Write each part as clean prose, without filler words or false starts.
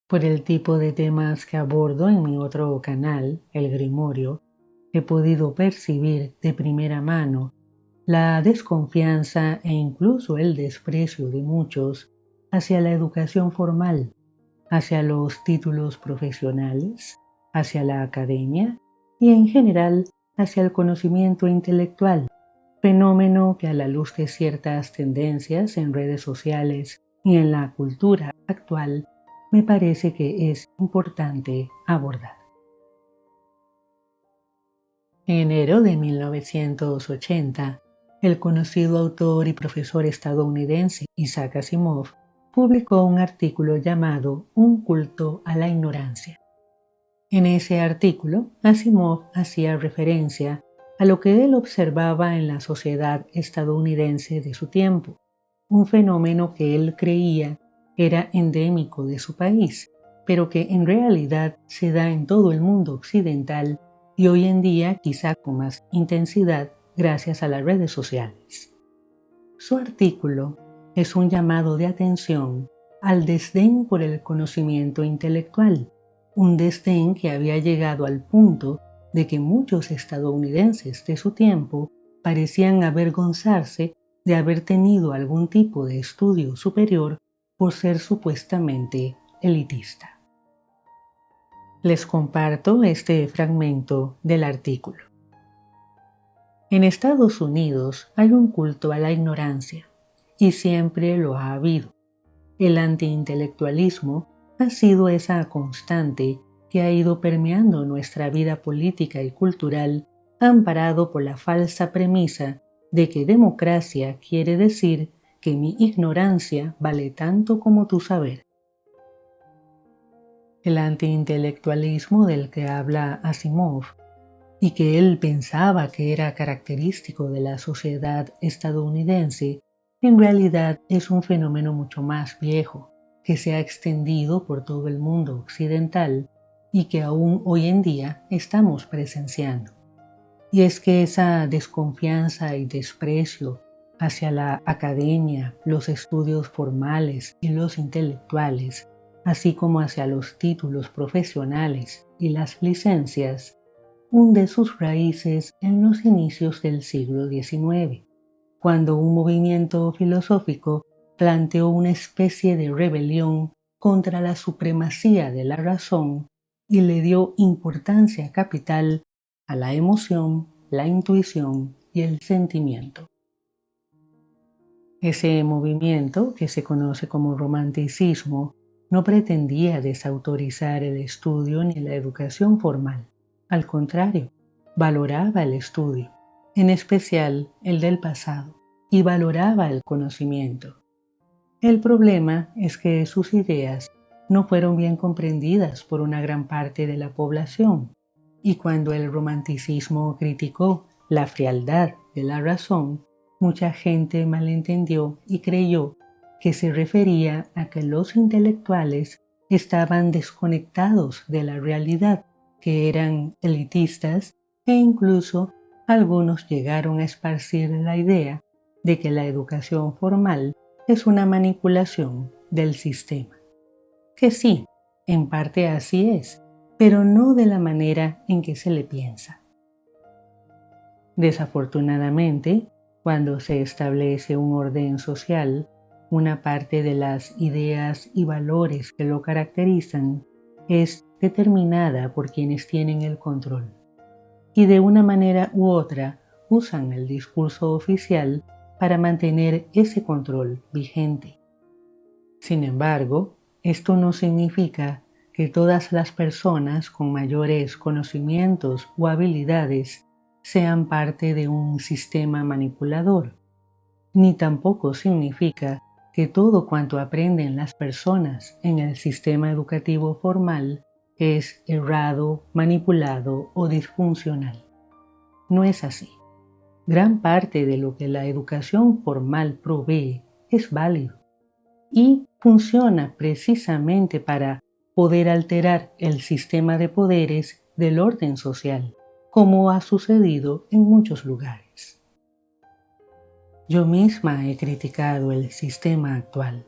Por el tipo de temas que abordo en mi otro canal, El Grimorio, he podido percibir de primera mano la desconfianza e incluso el desprecio de muchos hacia la educación formal, hacia los títulos profesionales, hacia la academia y en general hacia el conocimiento intelectual, fenómeno que a la luz de ciertas tendencias en redes sociales y en la cultura actual me parece que es importante abordar. En enero de 1980, el conocido autor y profesor estadounidense Isaac Asimov publicó un artículo llamado Un culto a la ignorancia. En ese artículo, Asimov hacía referencia a lo que él observaba en la sociedad estadounidense de su tiempo, un fenómeno que él creía era endémico de su país, pero que en realidad se da en todo el mundo occidental y hoy en día quizá con más intensidad gracias a las redes sociales. Su artículo es un llamado de atención al desdén por el conocimiento intelectual, un desdén que había llegado al punto de que muchos estadounidenses de su tiempo parecían avergonzarse de haber tenido algún tipo de estudio superior por ser supuestamente elitista. Les comparto este fragmento del artículo. En Estados Unidos hay un culto a la ignorancia, y siempre lo ha habido. El antiintelectualismo ha sido esa constante que ha ido permeando nuestra vida política y cultural, amparado por la falsa premisa de que democracia quiere decir que mi ignorancia vale tanto como tu saber. El antiintelectualismo del que habla Asimov y que él pensaba que era característico de la sociedad estadounidense, en realidad es un fenómeno mucho más viejo, que se ha extendido por todo el mundo occidental y que aún hoy en día estamos presenciando. Y es que esa desconfianza y desprecio hacia la academia, los estudios formales y los intelectuales, así como hacia los títulos profesionales y las licencias, hunde sus raíces en los inicios del siglo XIX, cuando un movimiento filosófico planteó una especie de rebelión contra la supremacía de la razón y le dio importancia capital a la emoción, la intuición y el sentimiento. Ese movimiento, que se conoce como romanticismo, no pretendía desautorizar el estudio ni la educación formal. Al contrario, valoraba el estudio, en especial el del pasado, y valoraba el conocimiento. El problema es que sus ideas no fueron bien comprendidas por una gran parte de la población, y cuando el romanticismo criticó la frialdad de la razón, mucha gente malentendió y creyó que se refería a que los intelectuales estaban desconectados de la realidad, que eran elitistas e incluso algunos llegaron a esparcir la idea de que la educación formal es una manipulación del sistema. Que sí, en parte así es, pero no de la manera en que se le piensa. Desafortunadamente, cuando se establece un orden social, una parte de las ideas y valores que lo caracterizan es determinada por quienes tienen el control, y de una manera u otra usan el discurso oficial para mantener ese control vigente. Sin embargo, esto no significa que todas las personas con mayores conocimientos o habilidades sean parte de un sistema manipulador, ni tampoco significa que todo cuanto aprenden las personas en el sistema educativo formal es errado, manipulado o disfuncional. No es así. Gran parte de lo que la educación formal provee es válido y funciona precisamente para poder alterar el sistema de poderes del orden social, como ha sucedido en muchos lugares. Yo misma he criticado el sistema actual,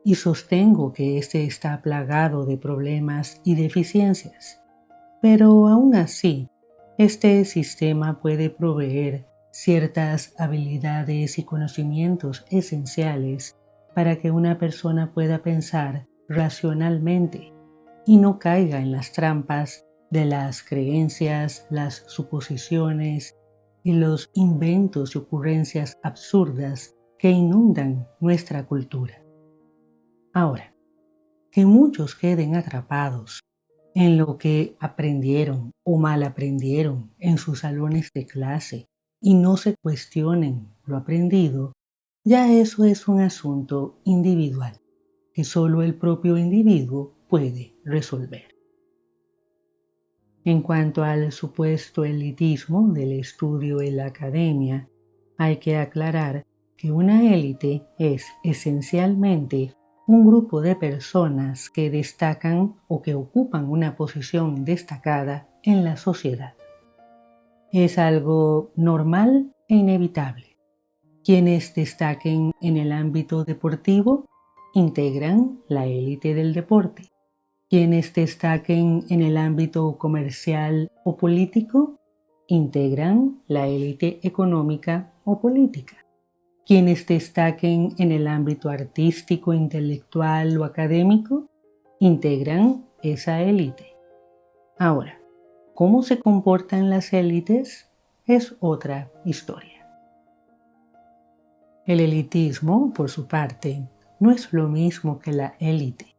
y sostengo que éste está plagado de problemas y deficiencias. Pero aún así, este sistema puede proveer ciertas habilidades y conocimientos esenciales para que una persona pueda pensar racionalmente y no caiga en las trampas de las creencias, las suposiciones y los inventos y ocurrencias absurdas que inundan nuestra cultura. Ahora, que muchos queden atrapados en lo que aprendieron o mal aprendieron en sus salones de clase y no se cuestionen lo aprendido, ya eso es un asunto individual que solo el propio individuo puede resolver. En cuanto al supuesto elitismo del estudio en la academia, hay que aclarar que una élite es esencialmente un grupo de personas que destacan o que ocupan una posición destacada en la sociedad. Es algo normal e inevitable. Quienes destaquen en el ámbito deportivo integran la élite del deporte. Quienes destaquen en el ámbito comercial o político integran la élite económica o política. Quienes destaquen en el ámbito artístico, intelectual o académico integran esa élite. Ahora, ¿cómo se comportan las élites? Es otra historia. El elitismo, por su parte, no es lo mismo que la élite,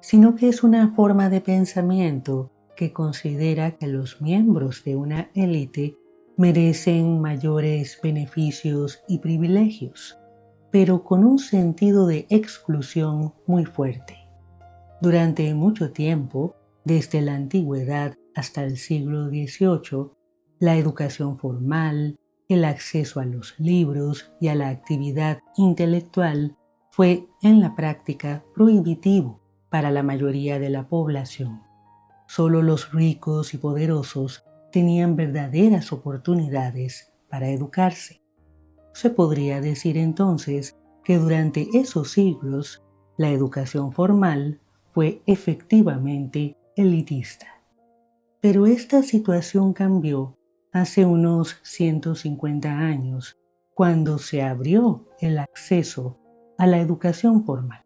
sino que es una forma de pensamiento que considera que los miembros de una élite merecen mayores beneficios y privilegios, pero con un sentido de exclusión muy fuerte. Durante mucho tiempo, desde la antigüedad hasta el siglo XVIII, la educación formal, el acceso a los libros y a la actividad intelectual fue en la práctica prohibitivo para la mayoría de la población. Solo los ricos y poderosos tenían verdaderas oportunidades para educarse. Se podría decir entonces que durante esos siglos la educación formal fue efectivamente elitista. Pero esta situación cambió hace unos 150 años, cuando se abrió el acceso a la educación formal.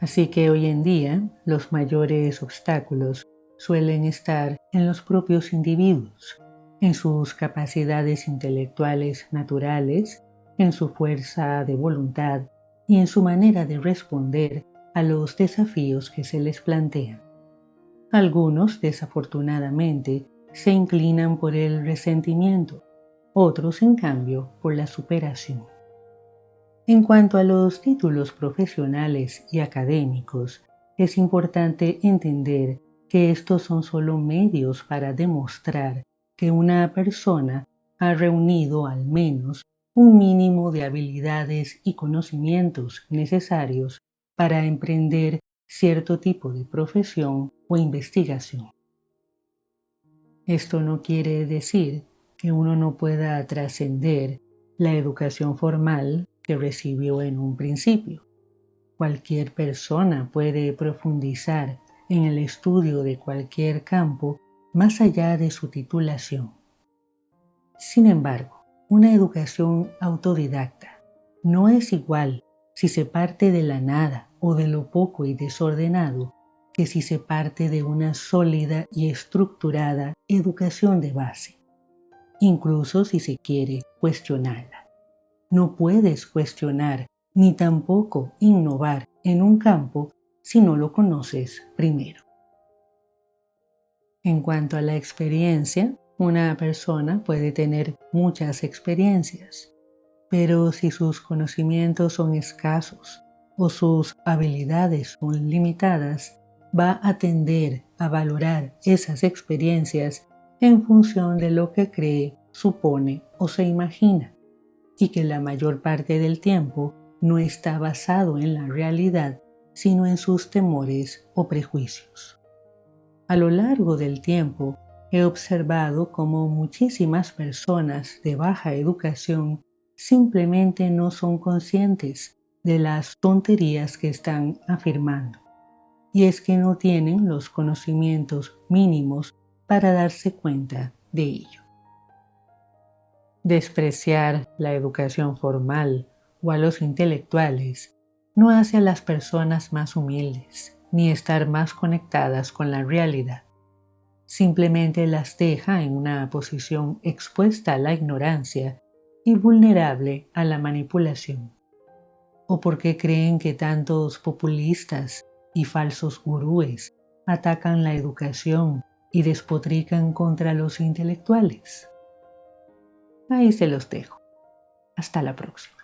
Así que hoy en día los mayores obstáculos suelen estar en los propios individuos, en sus capacidades intelectuales naturales, en su fuerza de voluntad y en su manera de responder a los desafíos que se les plantean. Algunos, desafortunadamente, se inclinan por el resentimiento, otros, en cambio, por la superación. En cuanto a los títulos profesionales y académicos, es importante entender que estos son solo medios para demostrar que una persona ha reunido al menos un mínimo de habilidades y conocimientos necesarios para emprender cierto tipo de profesión o investigación. Esto no quiere decir que uno no pueda trascender la educación formal que recibió en un principio. Cualquier persona puede profundizar en el estudio de cualquier campo más allá de su titulación. Sin embargo, una educación autodidacta no es igual si se parte de la nada o de lo poco y desordenado que si se parte de una sólida y estructurada educación de base, incluso si se quiere cuestionarla. No puedes cuestionar ni tampoco innovar en un campo si no lo conoces primero. En cuanto a la experiencia, una persona puede tener muchas experiencias, pero si sus conocimientos son escasos o sus habilidades son limitadas, va a tender a valorar esas experiencias en función de lo que cree, supone o se imagina, y que la mayor parte del tiempo no está basado en la realidad, sino en sus temores o prejuicios. A lo largo del tiempo, he observado cómo muchísimas personas de baja educación simplemente no son conscientes de las tonterías que están afirmando, y es que no tienen los conocimientos mínimos para darse cuenta de ello. Despreciar la educación formal o a los intelectuales no hace a las personas más humildes ni estar más conectadas con la realidad. Simplemente las deja en una posición expuesta a la ignorancia y vulnerable a la manipulación. ¿O porque creen que tantos populistas y falsos gurúes atacan la educación y despotrican contra los intelectuales? Ahí se los dejo. Hasta la próxima.